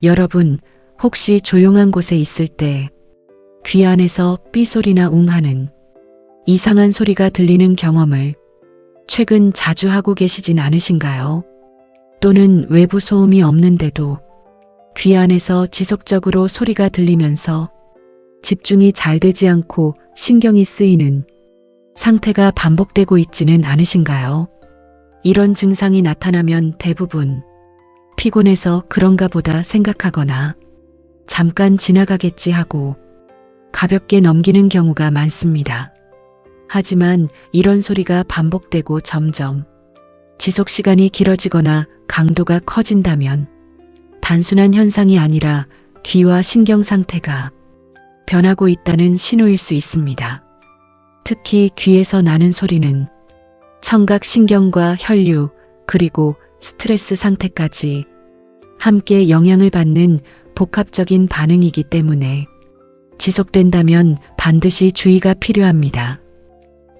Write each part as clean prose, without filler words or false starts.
여러분, 혹시 조용한 곳에 있을 때 귀 안에서 삐 소리나 웅 하는 이상한 소리가 들리는 경험을 최근 자주 하고 계시진 않으신가요? 또는 외부 소음이 없는데도 귀 안에서 지속적으로 소리가 들리면서 집중이 잘 되지 않고 신경이 쓰이는 상태가 반복되고 있지는 않으신가요? 이런 증상이 나타나면 대부분 피곤해서 그런가 보다 생각하거나 잠깐 지나가겠지 하고 가볍게 넘기는 경우가 많습니다. 하지만 이런 소리가 반복되고 점점 지속 시간이 길어지거나 강도가 커진다면 단순한 현상이 아니라 귀와 신경 상태가 변하고 있다는 신호일 수 있습니다. 특히 귀에서 나는 소리는 청각 신경과 혈류 그리고 스트레스 상태까지 함께 영향을 받는 복합적인 반응이기 때문에 지속된다면 반드시 주의가 필요합니다.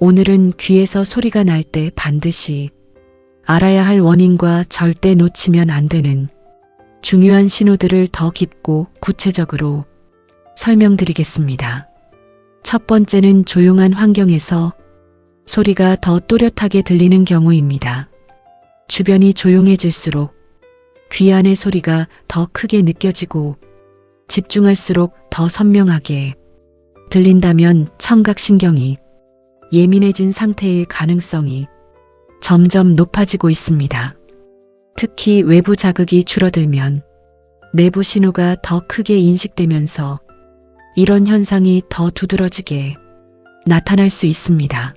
오늘은 귀에서 소리가 날 때 반드시 알아야 할 원인과 절대 놓치면 안 되는 중요한 신호들을 더 깊고 구체적으로 설명드리겠습니다. 첫 번째는 조용한 환경에서 소리가 더 또렷하게 들리는 경우입니다. 주변이 조용해질수록 귀 안의 소리가 더 크게 느껴지고 집중할수록 더 선명하게 들린다면 청각신경이 예민해진 상태일 가능성이 점점 높아지고 있습니다. 특히 외부 자극이 줄어들면 내부 신호가 더 크게 인식되면서 이런 현상이 더 두드러지게 나타날 수 있습니다.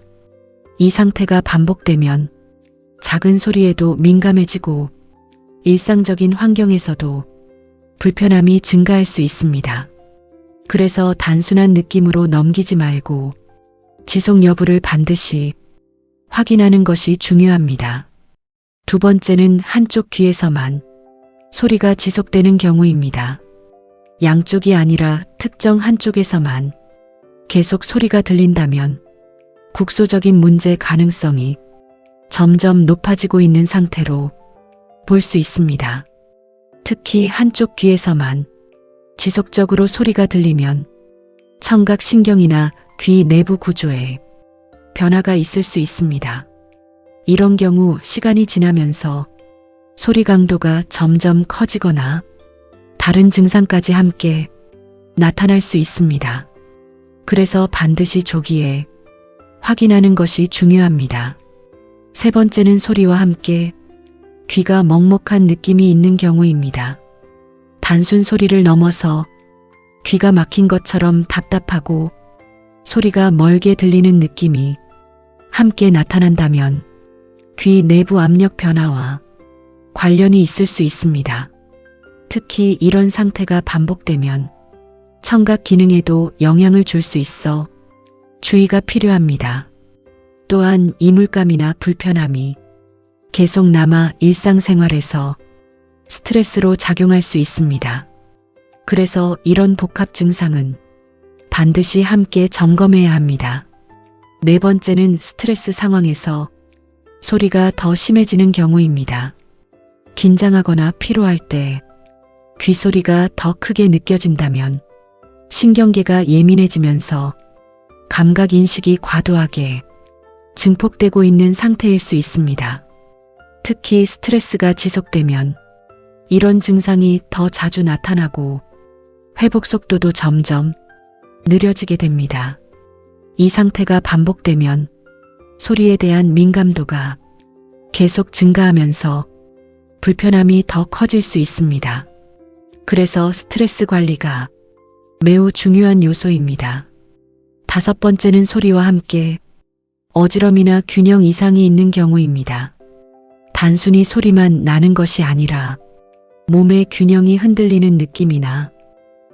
이 상태가 반복되면 작은 소리에도 민감해지고 일상적인 환경에서도 불편함이 증가할 수 있습니다. 그래서 단순한 느낌으로 넘기지 말고 지속 여부를 반드시 확인하는 것이 중요합니다. 두 번째는 한쪽 귀에서만 소리가 지속되는 경우입니다. 양쪽이 아니라 특정 한쪽에서만 계속 소리가 들린다면 국소적인 문제 가능성이 점점 높아지고 있는 상태로 볼 수 있습니다. 특히 한쪽 귀에서만 지속적으로 소리가 들리면 청각신경이나 귀 내부 구조에 변화가 있을 수 있습니다. 이런 경우 시간이 지나면서 소리 강도가 점점 커지거나 다른 증상까지 함께 나타날 수 있습니다. 그래서 반드시 조기에 확인하는 것이 중요합니다. 세 번째는 소리와 함께 귀가 먹먹한 느낌이 있는 경우입니다. 단순 소리를 넘어서 귀가 막힌 것처럼 답답하고 소리가 멀게 들리는 느낌이 함께 나타난다면 귀 내부 압력 변화와 관련이 있을 수 있습니다. 특히 이런 상태가 반복되면 청각 기능에도 영향을 줄 수 있어 주의가 필요합니다. 또한 이물감이나 불편함이 계속 남아 일상생활에서 스트레스로 작용할 수 있습니다. 그래서 이런 복합 증상은 반드시 함께 점검해야 합니다. 네 번째는 스트레스 상황에서 소리가 더 심해지는 경우입니다. 긴장하거나 피로할 때 귀 소리가 더 크게 느껴진다면 신경계가 예민해지면서 감각 인식이 과도하게 증폭되고 있는 상태일 수 있습니다. 특히 스트레스가 지속되면 이런 증상이 더 자주 나타나고 회복 속도도 점점 느려지게 됩니다. 이 상태가 반복되면 소리에 대한 민감도가 계속 증가하면서 불편함이 더 커질 수 있습니다. 그래서 스트레스 관리가 매우 중요한 요소입니다. 다섯 번째는 소리와 함께 어지럼이나 균형 이상이 있는 경우입니다. 단순히 소리만 나는 것이 아니라 몸의 균형이 흔들리는 느낌이나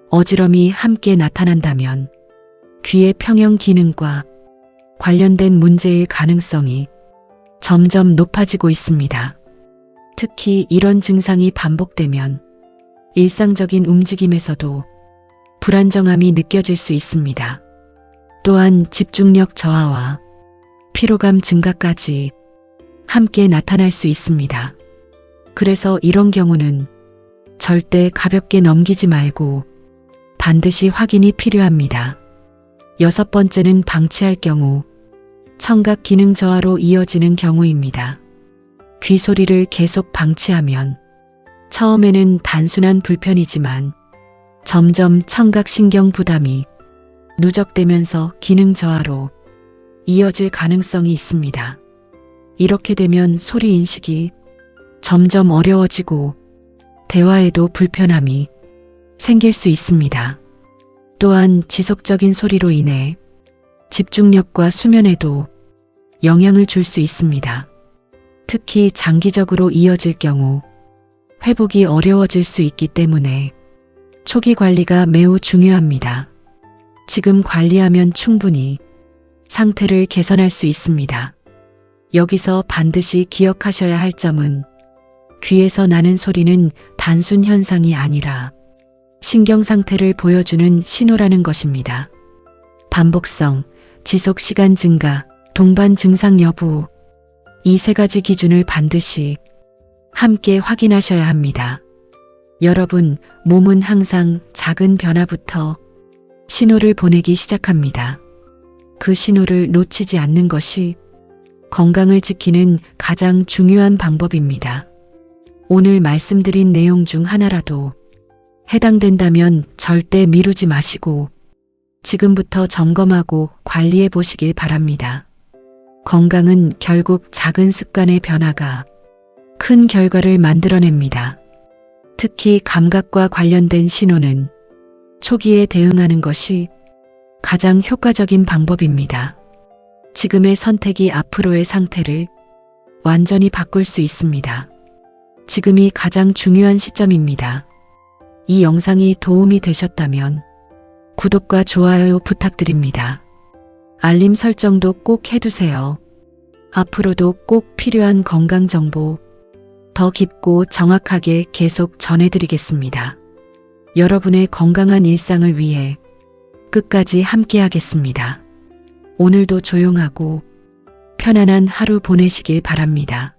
어지럼이 함께 나타난다면 귀의 평형 기능과 관련된 문제일 가능성이 점점 높아지고 있습니다. 특히 이런 증상이 반복되면 일상적인 움직임에서도 불안정함이 느껴질 수 있습니다. 또한 집중력 저하와 피로감 증가까지 함께 나타날 수 있습니다. 그래서 이런 경우는 절대 가볍게 넘기지 말고 반드시 확인이 필요합니다. 6번째는 방치할 경우 청각 기능 저하로 이어지는 경우입니다. 귀 소리를 계속 방치하면 처음에는 단순한 불편이지만 점점 청각신경 부담이 누적되면서 기능 저하로 이어질 가능성이 있습니다. 이렇게 되면 소리 인식이 점점 어려워지고 대화에도 불편함이 생길 수 있습니다. 또한 지속적인 소리로 인해 집중력과 수면에도 영향을 줄 수 있습니다. 특히 장기적으로 이어질 경우 회복이 어려워질 수 있기 때문에 초기 관리가 매우 중요합니다. 지금 관리하면 충분히 상태를 개선할 수 있습니다. 여기서 반드시 기억하셔야 할 점은 귀에서 나는 소리는 단순 현상이 아니라 신경 상태를 보여주는 신호라는 것입니다. 반복성, 지속 시간 증가, 동반 증상 여부, 이 세 가지 기준을 반드시 함께 확인하셔야 합니다. 여러분, 몸은 항상 작은 변화부터 신호를 보내기 시작합니다. 그 신호를 놓치지 않는 것이 건강을 지키는 가장 중요한 방법입니다. 오늘 말씀드린 내용 중 하나라도 해당된다면 절대 미루지 마시고 지금부터 점검하고 관리해 보시길 바랍니다. 건강은 결국 작은 습관의 변화가 큰 결과를 만들어냅니다. 특히 감각과 관련된 신호는 초기에 대응하는 것이 가장 효과적인 방법입니다. 지금의 선택이 앞으로의 상태를 완전히 바꿀 수 있습니다. 지금이 가장 중요한 시점입니다. 이 영상이 도움이 되셨다면 구독과 좋아요 부탁드립니다. 알림 설정도 꼭 해두세요. 앞으로도 꼭 필요한 건강 정보 더 깊고 정확하게 계속 전해드리겠습니다. 여러분의 건강한 일상을 위해 끝까지 함께하겠습니다. 오늘도 조용하고 편안한 하루 보내시길 바랍니다.